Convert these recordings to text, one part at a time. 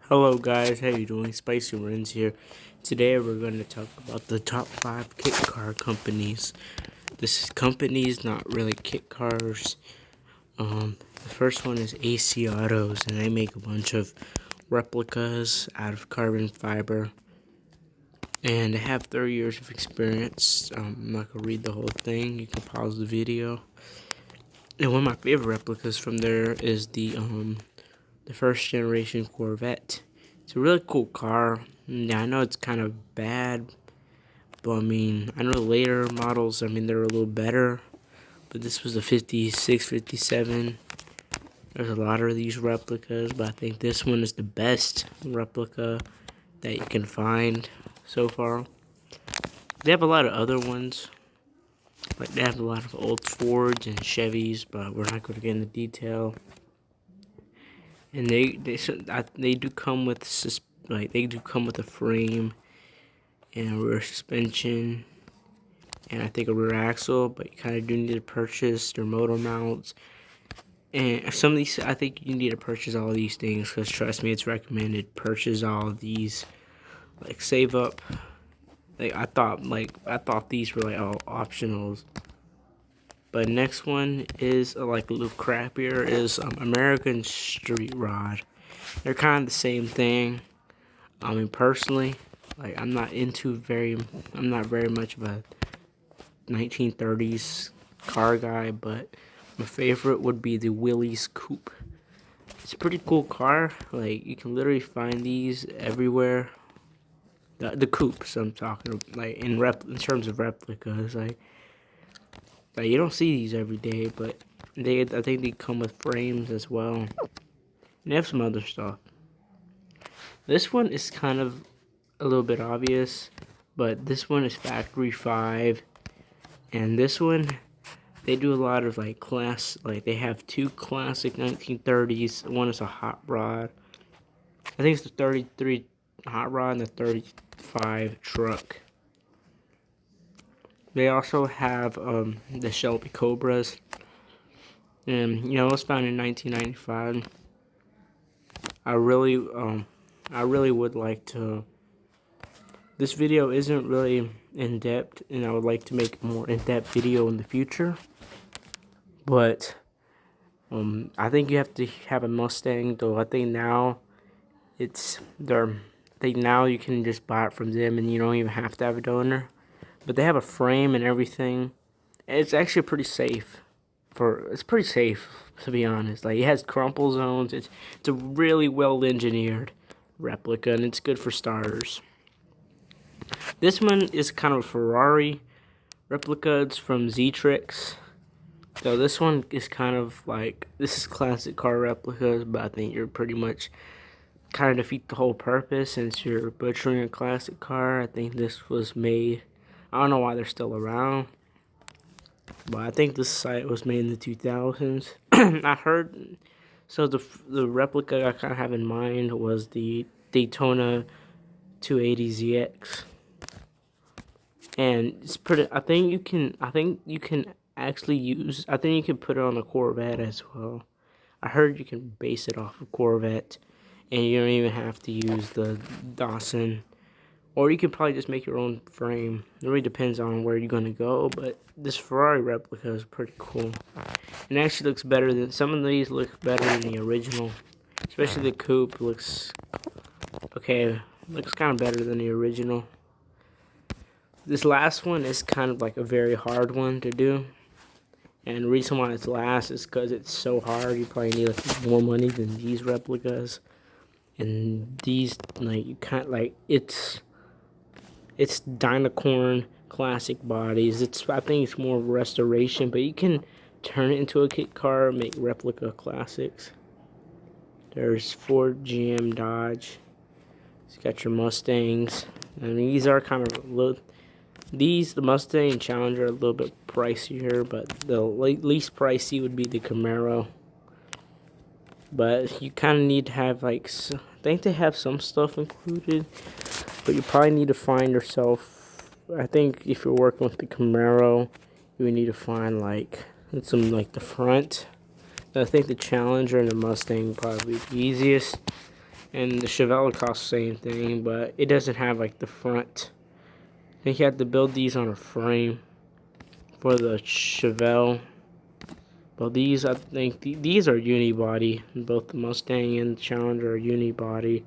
Hello guys, how you doing? Spicy Rins here. Today we're going to talk about the top 5 kit car companies. This is companies, not really kit cars. The first one is AC Autos, and they make a bunch of replicas out of carbon fiber. And they have 30 years of experience. I'm not going to read the whole thing. You can pause the video. And one of my favorite replicas from there is the first generation Corvette. It's a really cool car. Yeah, I know it's kind of bad, but I mean, I know later models, they're a little better, but this was a 56, 57. There's a lot of these replicas, but I think this one is the best replica that you can find so far. They have a lot of other ones, like they have a lot of old Fords and Chevys, but we're not going to get into detail. And they do come with a frame and a rear suspension and I think a rear axle, but you kind of do need to purchase their motor mounts. And some of these, I think you need to purchase all of these things because trust me, it's recommended. Purchase all of these, like save up. I thought these were like all optionals. But next one is like a little crappier is American Street Rod. They're kind of the same thing. I mean, personally, like I'm not very much of a 1930s car guy, but my favorite would be the Willys Coupe. It's a pretty cool car. Like you can literally find these everywhere. The coupes I'm talking about, like in terms of replicas, like you don't see these every day, but I think they come with frames as well. And they have some other stuff. This one is kind of a little bit obvious, but this one is Factory 5. And this one, they do a lot of like they have two classic 1930s. One is a hot rod. I think it's the 33 hot rod and the 35 truck. They also have the Shelby Cobras, and it was founded in 1995. I really would like to. This video isn't really in depth, and I would like to make a more in depth video in the future. But I think you have to have a Mustang, though. I think now you can just buy it from them, and you don't even have to have a donor. But they have a frame and everything. And it's actually pretty safe. It's pretty safe, to be honest. Like, it has crumple zones. It's a really well engineered replica, and it's good for starters. This one is kind of a Ferrari replica. It's from Z-Trix. So this one is kind of like, this is classic car replicas, but I think you're pretty much kind of defeat the whole purpose since you're butchering a classic car. I think this was made, I don't know why they're still around, but I think this site was made in the 2000s. I heard, so the replica I kind of have in mind was the Daytona 280ZX. And it's pretty, I think you can put it on a Corvette as well. I heard you can base it off of Corvette, and you don't even have to use the Dawson. Or you can probably just make your own frame. It really depends on where you're going to go, but this Ferrari replica is pretty cool. It actually looks better than, some of these look better than the original. Especially the coupe looks kind of better than the original. This last one is kind of like a very hard one to do. And the reason why it's last is because it's so hard. You probably need like more money than these replicas. And these, like, you can't, like, it's Dynacorn classic bodies. I think it's more restoration, but you can turn it into a kit car, make replica classics. There's Ford, GM, Dodge. You got your Mustangs. I mean, these are kind of a little. The Mustang and Challenger are a little bit pricier, but the least pricey would be the Camaro. But you kind of need to have, like, I think they have some stuff included, but you probably need to find yourself, I think if you're working with the Camaro, you would need to find, like, some, like, the front. I think the Challenger and the Mustang probably be the easiest. And the Chevelle costs the same thing, but it doesn't have like the front. I think you have to build these on a frame for the Chevelle. Well, these, I think, these are unibody. Both the Mustang and the Challenger are unibody.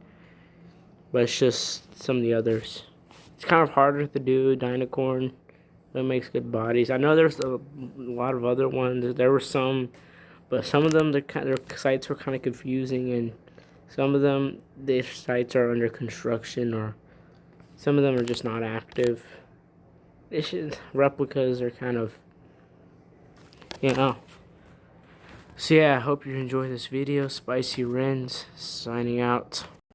But it's just some of the others. It's kind of harder to do, Dynacorn. That makes good bodies. I know there's a lot of other ones. There were some, but some of them, their sites were kind of confusing, and some of them, their sites are under construction, or some of them are just not active. Replicas are kind of, you know. So yeah, I hope you enjoy this video. Spicy Rens signing out.